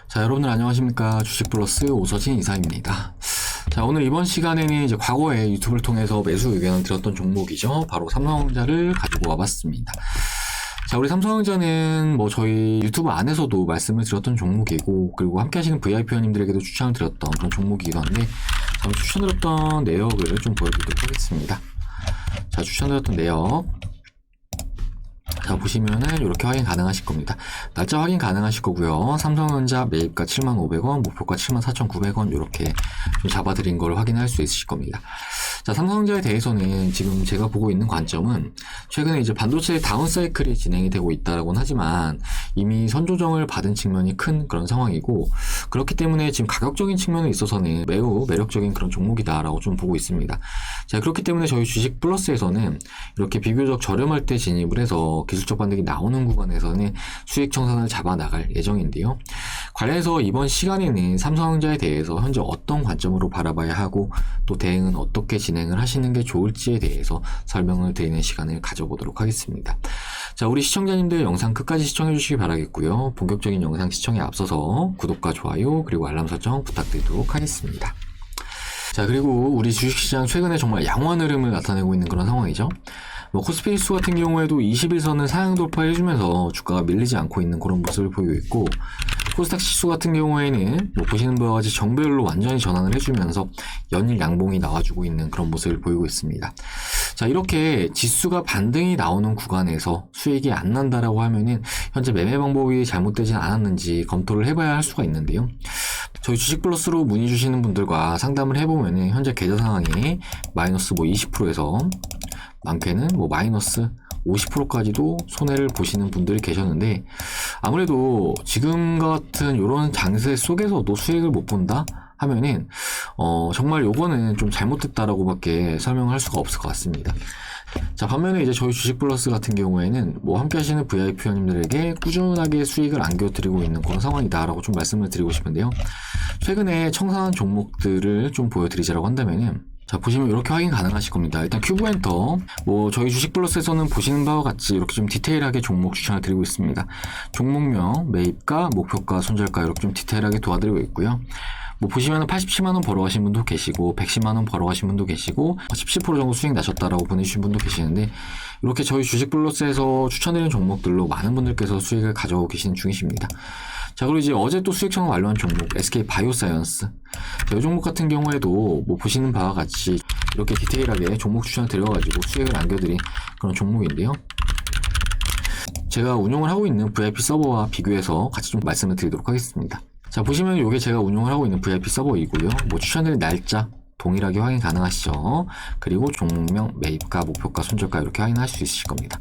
자, 여러분들 안녕하십니까. 주식플러스 오서진 이사입니다. 자, 오늘 이번 시간에는 이제 과거에 유튜브를 통해서 매수 의견을 드렸던 종목이죠. 바로 삼성전자를 가지고 와봤습니다. 자, 우리 삼성전자는 뭐 저희 유튜브 안에서도 말씀을 드렸던 종목이고, 그리고 함께 하시는 VIP원님들에게도 추천을 드렸던 그런 종목이기도 한데, 한번 추천드렸던 내역을 좀 보여드리도록 하겠습니다. 자, 추천드렸던 내역. 자, 보시면은 이렇게 확인 가능하실 겁니다. 날짜 확인 가능하실 거고요. 삼성전자 매입가 75,500원, 목표가 74,900원 이렇게 좀 잡아드린 걸 확인할 수 있으실 겁니다. 자, 삼성전자에 대해서는 지금 제가 보고 있는 관점은 최근에 이제 반도체 다운 사이클이 진행이 되고 있다라고는 하지만 이미 선조정을 받은 측면이 큰 그런 상황이고, 그렇기 때문에 지금 가격적인 측면에 있어서는 매우 매력적인 그런 종목이다라고 좀 보고 있습니다. 자, 그렇기 때문에 저희 주식 플러스에서는 이렇게 비교적 저렴할 때 진입을 해서 기술적 반등이 나오는 구간에서는 수익 청산을 잡아 나갈 예정인데요. 관련해서 이번 시간에는 삼성전자에 대해서 현재 어떤 관점으로 바라봐야 하고 또 대응은 어떻게 진행을 하시는 게 좋을지에 대해서 설명을 드리는 시간을 가져보도록 하겠습니다. 자, 우리 시청자님들 영상 끝까지 시청해 주시기 바라겠고요. 본격적인 영상 시청에 앞서서 구독과 좋아요 그리고 알람 설정 부탁드리도록 하겠습니다. 자, 그리고 우리 주식시장 최근에 정말 양호한 흐름을 나타내고 있는 그런 상황이죠. 코스피 지수 같은 경우에도 20일선을 상향 돌파해주면서 주가가 밀리지 않고 있는 그런 모습을 보이고 있고, 코스닥 지수 같은 경우에는 보시는 바와 같이 정배열로 완전히 전환을 해주면서 연일 양봉이 나와주고 있는 그런 모습을 보이고 있습니다. 자, 이렇게 지수가 반등이 나오는 구간에서 수익이 안 난다라고 하면은 현재 매매 방법이 잘못되진 않았는지 검토를 해봐야 할 수가 있는데요. 저희 주식플러스로 문의 주시는 분들과 상담을 해보면은 현재 계좌 상황이 마이너스 20%에서 많게는 마이너스 50%까지도 손해를 보시는 분들이 계셨는데, 아무래도 지금과 같은 이런 장세 속에서도 수익을 못 본다 하면은 정말 요거는 좀 잘못됐다라고 밖에 설명할 수가 없을 것 같습니다. 자, 반면에 이제 저희 주식플러스 같은 경우에는 함께 하시는 VIP원님들에게 꾸준하게 수익을 안겨드리고 있는 그런 상황이다라고 좀 말씀을 드리고 싶은데요. 최근에 청산한 종목들을 좀 보여드리자라고 한다면은, 자, 보시면 이렇게 확인 가능하실 겁니다. 일단 큐브 엔터, 저희 주식플러스에서는 보시는 바와 같이 이렇게 좀 디테일하게 종목 추천을 드리고 있습니다. 종목명, 매입가, 목표가, 손절가 이렇게 좀 디테일하게 도와드리고 있고요. 보시면은 87만원 벌어가신 분도 계시고 110만원 벌어가신 분도 계시고 17% 정도 수익 나셨다라고 보내주신 분도 계시는데, 이렇게 저희 주식플러스에서 추천드리는 종목들로 많은 분들께서 수익을 가져오고 계시는 중이십니다. 자, 그리고 이제 어제 또 수익 청산 완료한 종목 SK 바이오사이언스, 이 종목 같은 경우에도 보시는 바와 같이 이렇게 디테일하게 종목 추천을 드려가지고 수익을 안겨드린 그런 종목인데요. 제가 운용을 하고 있는 VIP 서버와 비교해서 같이 좀 말씀을 드리도록 하겠습니다. 자, 보시면 이게 제가 운용을 하고 있는 VIP 서버이고요. 추천드린 날짜 동일하게 확인 가능하시죠. 그리고 종목명, 매입가, 목표가, 손절가 이렇게 확인하실 수 있으실 겁니다.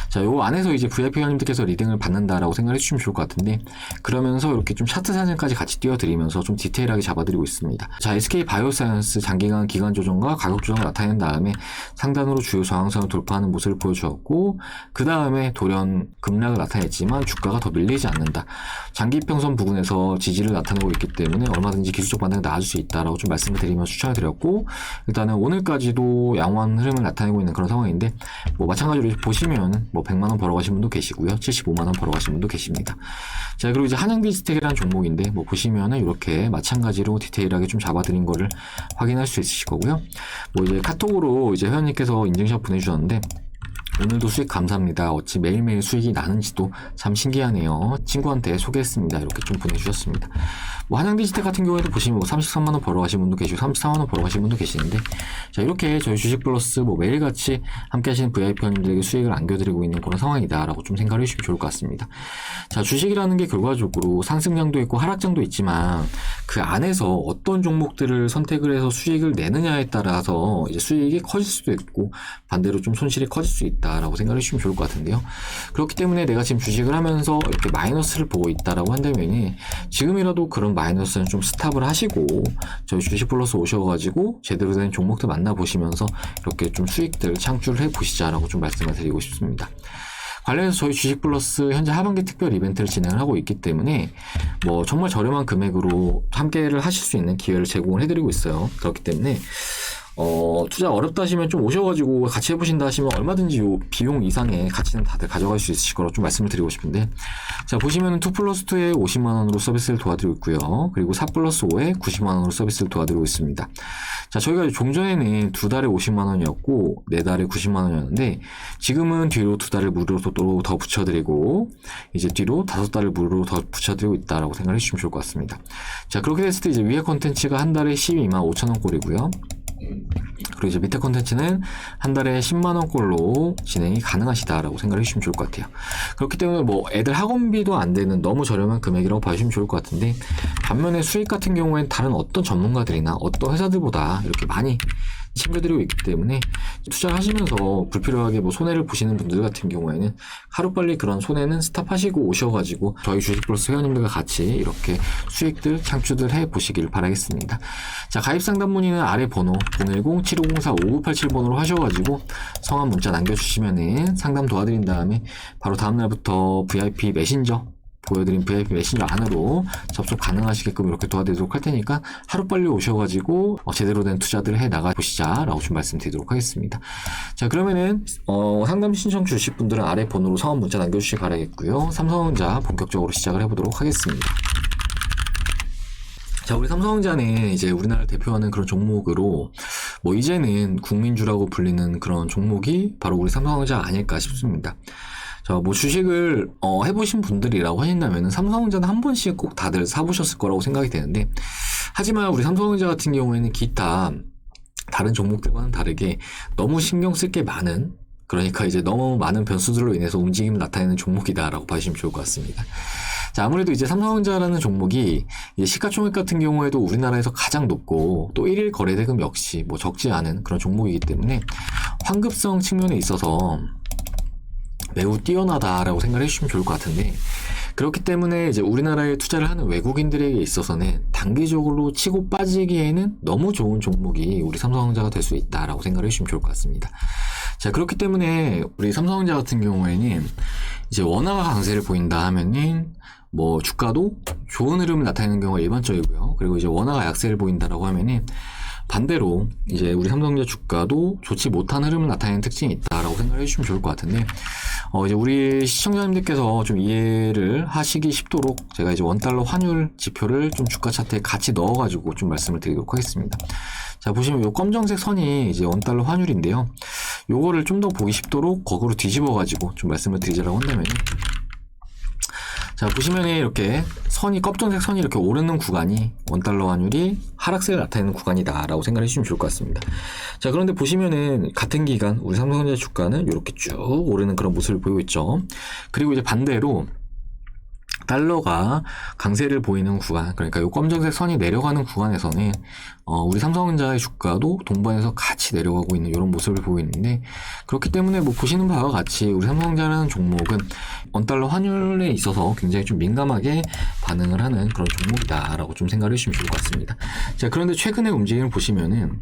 자, 요 안에서 이제 VIP원님들께서 리딩을 받는다라고 생각해 주시면 좋을 것 같은데, 그러면서 이렇게 좀 차트 사진까지 같이 띄워드리면서 좀 디테일하게 잡아드리고 있습니다. 자, SK 바이오사이언스 장기간 기간 조정과 가격 조정을 나타낸 다음에 상단으로 주요 저항선을 돌파하는 모습을 보여주었고, 그 다음에 돌연 급락을 나타냈지만 주가가 더 밀리지 않는다. 장기평선 부근에서 지지를 나타내고 있기 때문에 얼마든지 기술적 반등이 나아질 수 있다라고 좀 말씀을 드리면서 추천을 드렸고, 일단은 오늘까지도 양호한 흐름을 나타내고 있는 그런 상황인데, 마찬가지로 보시면은 100만원 벌어가신 분도 계시고요. 75만원 벌어가신 분도 계십니다. 자, 그리고 이제 한양디지텍이라는 종목인데, 보시면은 이렇게 마찬가지로 디테일하게 좀 잡아드린 거를 확인할 수 있으실 거고요. 이제 카톡으로 이제 회원님께서 인증샷 보내주셨는데, 오늘도 수익 감사합니다. 어찌 매일매일 수익이 나는지도 참 신기하네요. 친구한테 소개했습니다. 이렇게 좀 보내주셨습니다. 한양디지텍 같은 경우에도 보시면 33만원 벌어가신 분도 계시고 34만원 벌어가신 분도 계시는데, 자, 이렇게 저희 주식플러스 매일같이 함께 하시는 VIP원님들에게 수익을 안겨드리고 있는 그런 상황이다라고 좀 생각을 해주시면 좋을 것 같습니다. 자, 주식이라는 게 결과적으로 상승장도 있고 하락장도 있지만 그 안에서 어떤 종목들을 선택을 해서 수익을 내느냐에 따라서 이제 수익이 커질 수도 있고 반대로 좀 손실이 커질 수 있다라고 생각을 해주시면 좋을 것 같은데요. 그렇기 때문에 내가 지금 주식을 하면서 이렇게 마이너스를 보고 있다라고 한다면 지금이라도 그런 마이너스는 좀 스탑을 하시고 저희 주식플러스 오셔가지고 제대로 된 종목들 만나보시면서 이렇게 좀 수익들 창출을 해보시자라고 좀 말씀을 드리고 싶습니다. 관련해서 저희 주식플러스 현재 하반기 특별 이벤트를 진행을 하고 있기 때문에 정말 저렴한 금액으로 함께를 하실 수 있는 기회를 제공을 해드리고 있어요. 그렇기 때문에 투자 어렵다 하시면 좀 오셔가지고 같이 해보신다 하시면 얼마든지 요 비용 이상의 가치는 다들 가져갈 수 있으실 거라고 좀 말씀을 드리고 싶은데, 자, 보시면은 2+2에 50만원으로 서비스를 도와드리고 있고요. 그리고 4+5에 90만원으로 서비스를 도와드리고 있습니다. 자, 저희가 종전에는 2달에 50만원이었고 4달에 90만원이었는데, 지금은 뒤로 2달을 무료로 또 더 붙여드리고, 이제 뒤로 5달을 무료로 더 붙여드리고 있다라고 생각을 해주시면 좋을 것 같습니다. 자, 그렇게 됐을 때 이제 위에 컨텐츠가 한 달에 12만 5천원 꼴이고요. 그리고 이제 밑에 컨텐츠는 한 달에 10만원 꼴로 진행이 가능하시다라고 생각을 해주시면 좋을 것 같아요. 그렇기 때문에 뭐 애들 학원비도 안 되는 너무 저렴한 금액이라고 봐주시면 좋을 것 같은데, 반면에 수익 같은 경우에는 다른 어떤 전문가들이나 어떤 회사들보다 이렇게 많이 챙겨드리고 있기 때문에 투자하시면서 불필요하게 뭐 손해를 보시는 분들 같은 경우에는 하루빨리 그런 손해는 스탑하시고 오셔가지고 저희 주식플러스 회원님들과 같이 이렇게 수익들 창출들 해보시길 바라겠습니다. 자, 가입상담 문의는 아래 번호 010-7504-5987번으로 하셔가지고 성함 문자 남겨주시면은 상담 도와드린 다음에 바로 다음날부터 VIP 메신저 보여드린 VIP 메신저 안으로 접속 가능하시게끔 이렇게 도와드리도록 할 테니까 하루빨리 오셔가지고 제대로 된 투자들을 해 나가 보시자 라고 좀 말씀드리도록 하겠습니다. 자, 그러면은 상담 신청 주실 분들은 아래 번호로 성함 문자 남겨주시기 바라겠고요. 삼성전자 본격적으로 시작을 해보도록 하겠습니다. 자, 우리 삼성전자는 이제 우리나라를 대표하는 그런 종목으로 뭐 이제는 국민주라고 불리는 그런 종목이 바로 우리 삼성전자 아닐까 싶습니다. 자, 뭐 주식을 해보신 분들이라고 하신다면 삼성전자는 한 번씩 꼭 다들 사보셨을 거라고 생각이 되는데, 하지만 우리 삼성전자 같은 경우에는 기타 다른 종목들과는 다르게 너무 신경 쓸 게 많은, 그러니까 이제 너무 많은 변수들로 인해서 움직임을 나타내는 종목이다라고 봐주시면 좋을 것 같습니다. 자, 아무래도 이제 삼성전자라는 종목이 이제 시가총액 같은 경우에도 우리나라에서 가장 높고 또 1일 거래대금 역시 뭐 적지 않은 그런 종목이기 때문에 환급성 측면에 있어서 매우 뛰어나다라고 생각을 해주시면 좋을 것 같은데, 그렇기 때문에 이제 우리나라에 투자를 하는 외국인들에게 있어서는 단기적으로 치고 빠지기에는 너무 좋은 종목이 우리 삼성전자가 될 수 있다라고 생각을 해주시면 좋을 것 같습니다. 자, 그렇기 때문에 우리 삼성전자 같은 경우에는 이제 원화가 강세를 보인다 하면은 뭐 주가도 좋은 흐름을 나타내는 경우가 일반적이고요. 그리고 이제 원화가 약세를 보인다라고 하면은 반대로 이제 우리 삼성전자 주가도 좋지 못한 흐름을 나타내는 특징이 있다라고 생각을 해주시면 좋을 것 같은데, 이제 우리 시청자님들께서 좀 이해를 하시기 쉽도록 제가 이제 원달러 환율 지표를 좀 주가 차트에 같이 넣어가지고 좀 말씀을 드리도록 하겠습니다. 자, 보시면 요 검정색 선이 이제 원달러 환율인데요. 요거를 좀 더 보기 쉽도록 거꾸로 뒤집어가지고 좀 말씀을 드리자라고 한다면, 자, 보시면 이렇게 선이, 검정색 선이 이렇게 오르는 구간이 원달러 환율이 하락세를 나타내는 구간이다라고 생각을 해주시면 좋을 것 같습니다. 자, 그런데 보시면은 같은 기간 우리 삼성전자 주가는 이렇게 쭉 오르는 그런 모습을 보이고 있죠. 그리고 이제 반대로 달러가 강세를 보이는 구간, 그러니까 이 검정색 선이 내려가는 구간에서는 우리 삼성전자의 주가도 동반해서 같이 내려가고 있는 이런 모습을 보이고 있는데, 그렇기 때문에 뭐 보시는 바와 같이 우리 삼성전자라는 종목은 원달러 환율에 있어서 굉장히 좀 민감하게 반응을 하는 그런 종목이다라고 좀 생각을 해주시면 좋을 것 같습니다. 자, 그런데 최근의 움직임을 보시면은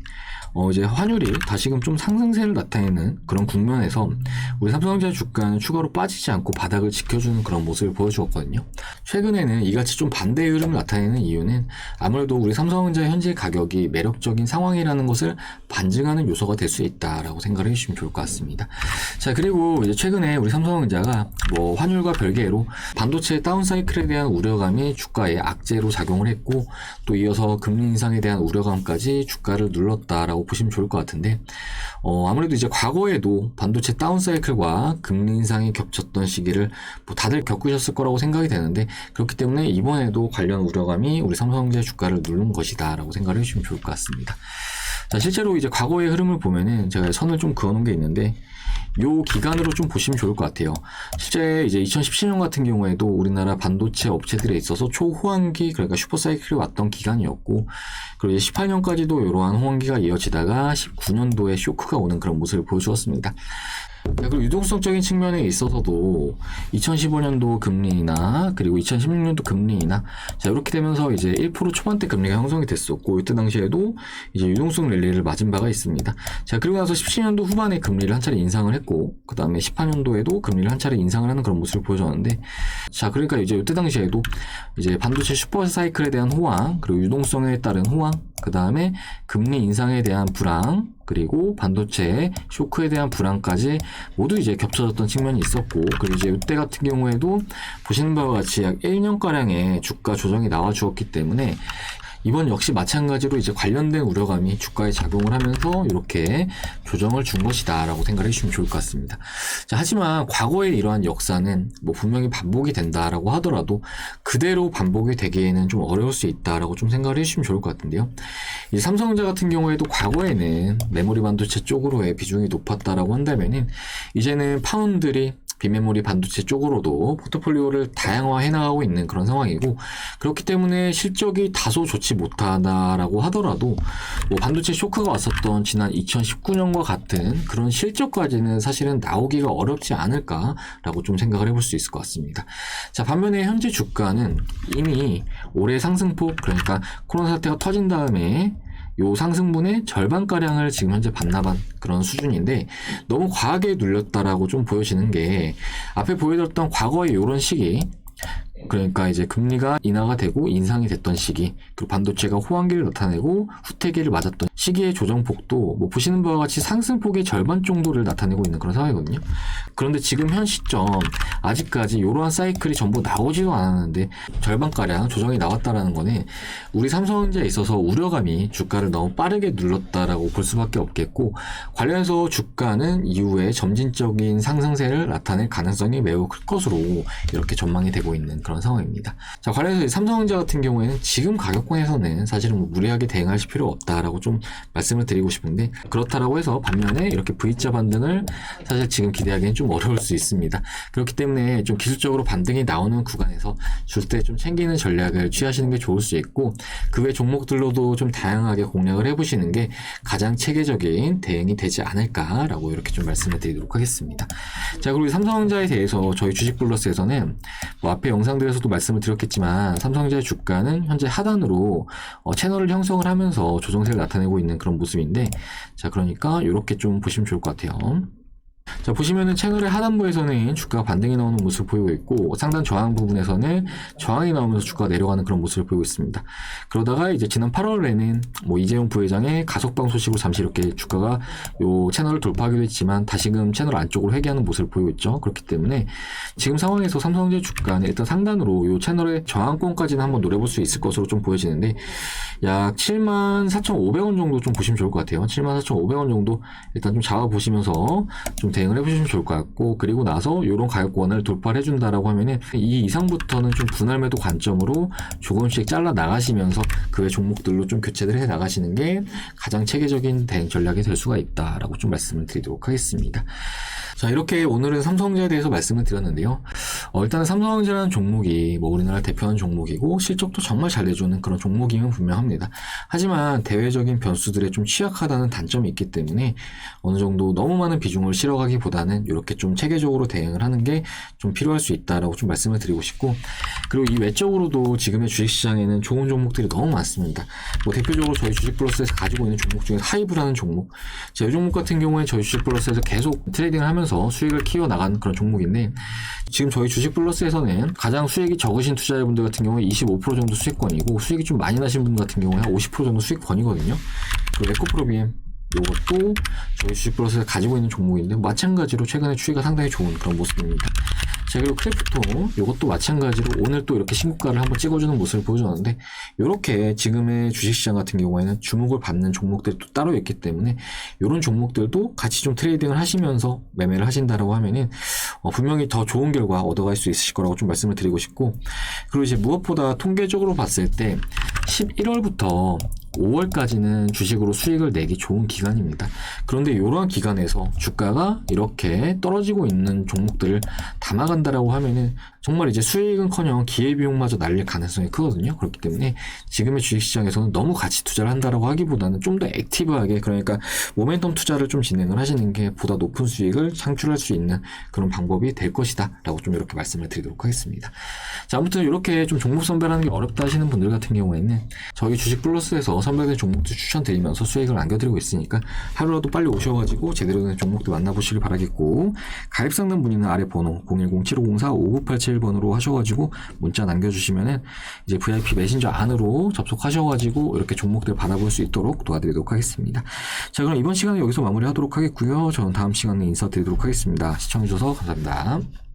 이제 환율이 다시금 좀 상승세를 나타내는 그런 국면에서 우리 삼성전자 주가는 추가로 빠지지 않고 바닥을 지켜주는 그런 모습을 보여주었거든요. 최근에는 이같이 좀 반대의 흐름을 나타내는 이유는 아무래도 우리 삼성전자의 현재 가격이 매력적인 상황이라는 것을 반증하는 요소가 될 수 있다라고 생각을 해주시면 좋을 것 같습니다. 자, 그리고 이제 최근에 우리 삼성전자가 뭐 환율과 별개로 반도체 다운 사이클에 대한 우려감이 주가에 악재로 작용을 했고, 또 이어서 금리 인상에 대한 우려감까지 주가를 눌렀다라고 보시면 좋을 것 같은데, 아무래도 이제 과거에도 반도체 다운 사이클과 금리 인상이 겹쳤던 시기를 뭐 다들 겪으셨을 거라고 생각이 되는데, 그렇기 때문에 이번에도 관련 우려감이 우리 삼성전자 주가를 누른 것이다 라고 생각을 해주시면 좋을 것 같습니다. 자, 실제로 이제 과거의 흐름을 보면은 제가 선을 좀 그어놓은 게 있는데, 요 기간으로 좀 보시면 좋을 것 같아요. 실제 이제 2017년 같은 경우에도 우리나라 반도체 업체들에 있어서 초호황기, 그러니까 슈퍼사이클이 왔던 기간이었고, 그리고 이제 18년까지도 이러한 호황기가 이어지다가 19년도에 쇼크가 오는 그런 모습을 보여주었습니다. 그리고 유동성적인 측면에 있어서도 2015년도 금리 인하, 그리고 2016년도 금리 인하, 자, 이렇게 되면서 이제 1% 초반대 금리가 형성이 됐었고, 이때 당시에도 이제 유동성 랠리를 맞은 바가 있습니다. 자, 그리고 나서 17년도 후반에 금리를 한 차례 인상을 했고, 그 다음에 18년도에도 금리를 한 차례 인상을 하는 그런 모습을 보여줬는데, 자, 그러니까 이제 이때 당시에도 이제 반도체 슈퍼 사이클에 대한 호황, 그리고 유동성에 따른 호황, 그 다음에 금리 인상에 대한 불안, 그리고 반도체 쇼크에 대한 불안까지 모두 이제 겹쳐졌던 측면이 있었고, 그리고 이제 이때 같은 경우에도 보시는 바와 같이 약 1년가량의 주가 조정이 나와 주었기 때문에 이번 역시 마찬가지로 이제 관련된 우려감이 주가에 작용을 하면서 이렇게 조정을 준 것이다 라고 생각을 해주시면 좋을 것 같습니다. 자, 하지만 과거의 이러한 역사는 뭐 분명히 반복이 된다라고 하더라도 그대로 반복이 되기에는 좀 어려울 수 있다라고 좀 생각을 해주시면 좋을 것 같은데요. 이 삼성전자 같은 경우에도 과거에는 메모리 반도체 쪽으로의 비중이 높았다라고 한다면은 이제는 파운드리 비메모리 반도체 쪽으로도 포트폴리오를 다양화해 나가고 있는 그런 상황이고, 그렇기 때문에 실적이 다소 좋지 못하다라고 하더라도 뭐 반도체 쇼크가 왔었던 지난 2019년과 같은 그런 실적까지는 사실은 나오기가 어렵지 않을까라고 좀 생각을 해볼 수 있을 것 같습니다. 자, 반면에 현재 주가는 이미 올해 상승폭, 그러니까 코로나 사태가 터진 다음에 요 상승분의 절반가량을 지금 현재 반납한 그런 수준인데, 너무 과하게 눌렸다라고 좀 보여지는 게, 앞에 보여드렸던 과거의 요런 시기, 그러니까 이제 금리가 인하가 되고 인상이 됐던 시기, 그리고 반도체가 호황기를 나타내고 후퇴기를 맞았던 시기의 조정폭도 뭐 보시는 바와 같이 상승폭의 절반 정도를 나타내고 있는 그런 상황이거든요. 그런데 지금 현 시점 아직까지 이러한 사이클이 전부 나오지도 않았는데 절반가량 조정이 나왔다라는 거는 우리 삼성전자에 있어서 우려감이 주가를 너무 빠르게 눌렀다라고 볼 수밖에 없겠고, 관련해서 주가는 이후에 점진적인 상승세를 나타낼 가능성이 매우 클 것으로 이렇게 전망이 되고 있는 그런 상황입니다. 자, 관련해서 삼성전자 같은 경우에는 지금 가격권에서는 사실은 뭐 무리하게 대응하실 필요 없다라고 좀 말씀을 드리고 싶은데, 그렇다라고 해서 반면에 이렇게 V자 반등을 사실 지금 기대하기는 좀 어려울 수 있습니다. 그렇기 때문에 좀 기술적으로 반등이 나오는 구간에서 줄 때 좀 챙기는 전략을 취하시는 게 좋을 수 있고, 그 외 종목들로도 좀 다양하게 공략을 해보시는 게 가장 체계적인 대응이 되지 않을까라고 이렇게 좀 말씀을 드리도록 하겠습니다. 자, 그리고 삼성전자에 대해서 저희 주식플러스에서는 뭐 앞에 영상들에서도 말씀을 드렸겠지만 삼성전자의 주가는 현재 하단으로 채널을 형성을 하면서 조정세를 나타내고 있는 그런 모습인데, 자, 그러니까 이렇게 좀 보시면 좋을 것 같아요. 자, 보시면은 채널의 하단부에서는 주가가 반등이 나오는 모습을 보이고 있고, 상단 저항 부분에서는 저항이 나오면서 주가가 내려가는 그런 모습을 보이고 있습니다. 그러다가 이제 지난 8월에는 뭐 이재용 부회장의 가석방 소식으로 잠시 이렇게 주가가 요 채널을 돌파하기도 했지만 다시금 채널 안쪽으로 회귀하는 모습을 보이고 있죠. 그렇기 때문에 지금 상황에서 삼성전자 주가는 일단 상단으로 요 채널의 저항권까지는 한번 노려볼 수 있을 것으로 좀 보여지는데, 약 74,500원 정도 좀 보시면 좋을 것 같아요. 74,500원 정도 일단 좀 잡아보시면서 좀 대응을 해보시면 좋을 것 같고, 그리고 나서 이런 가격권을 돌파를 해준다라고 하면은 이 이상부터는 좀 분할 매도 관점으로 조금씩 잘라 나가시면서 그 외 종목들로 좀 교체를 해 나가시는 게 가장 체계적인 대응 전략이 될 수가 있다라고 좀 말씀을 드리도록 하겠습니다. 자, 이렇게 오늘은 삼성전자에 대해서 말씀을 드렸는데요. 일단은 삼성전자라는 종목이 뭐 우리나라 대표하는 종목이고 실적도 정말 잘 내주는 그런 종목임은 분명합니다. 하지만 대외적인 변수들에 좀 취약하다는 단점이 있기 때문에 어느 정도 너무 많은 비중을 실어가기보다는 이렇게 좀 체계적으로 대응을 하는 게 좀 필요할 수 있다라고 좀 말씀을 드리고 싶고, 그리고 이 외적으로도 지금의 주식시장에는 좋은 종목들이 너무 많습니다. 뭐 대표적으로 저희 주식플러스에서 가지고 있는 종목 중에 하이브라는 종목, 이 종목 같은 경우에 저희 주식플러스에서 계속 트레이딩을 하면서 수익을 키워나간 그런 종목인데, 지금 저희 주식플러스에서는 가장 수익이 적으신 투자자분들 같은 경우에 25% 정도 수익권이고, 수익이 좀 많이 나신 분 같은 경우에 한 50% 정도 수익권이거든요. 그리고 에코프로비엠 이것도 저희 주식플러스에서 가지고 있는 종목인데 마찬가지로 최근에 추이가 상당히 좋은 그런 모습입니다. 자, 그리고 크래프톤 이것도 마찬가지로 오늘 또 이렇게 신고가를 한번 찍어주는 모습을 보여줬는데, 이렇게 지금의 주식시장 같은 경우에는 주목을 받는 종목들이 또 따로 있기 때문에 이런 종목들도 같이 좀 트레이딩을 하시면서 매매를 하신다라고 하면은 분명히 더 좋은 결과 얻어갈 수 있으실 거라고 좀 말씀을 드리고 싶고, 그리고 이제 무엇보다 통계적으로 봤을 때 11월부터 5월까지는 주식으로 수익을 내기 좋은 기간입니다. 그런데 이러한 기간에서 주가가 이렇게 떨어지고 있는 종목들을 담아간다라고 하면은 정말 이제 수익은커녕 기회비용마저 날릴 가능성이 크거든요. 그렇기 때문에 지금의 주식시장에서는 너무 같이 투자를 한다라고 하기보다는 좀 더 액티브하게, 그러니까 모멘텀 투자를 좀 진행을 하시는 게 보다 높은 수익을 창출할 수 있는 그런 방법이 될 것이다 라고 좀 이렇게 말씀을 드리도록 하겠습니다. 자, 아무튼 이렇게 좀 종목 선별하는 게 어렵다 하시는 분들 같은 경우에는 저희 주식플러스에서 선별된 종목들 추천드리면서 수익을 안겨드리고 있으니까 하루라도 빨리 오셔가지고 제대로 된 종목들 만나보시길 바라겠고, 가입상담 문의는 아래 번호 010-7504-5987 01번으로 하셔가지고 문자 남겨주시면은 이제 VIP 메신저 안으로 접속하셔가지고 이렇게 종목들 받아볼 수 있도록 도와드리도록 하겠습니다. 자, 그럼 이번 시간은 여기서 마무리하도록 하겠고요. 저는 다음 시간에 인사드리도록 하겠습니다. 시청해주셔서 감사합니다.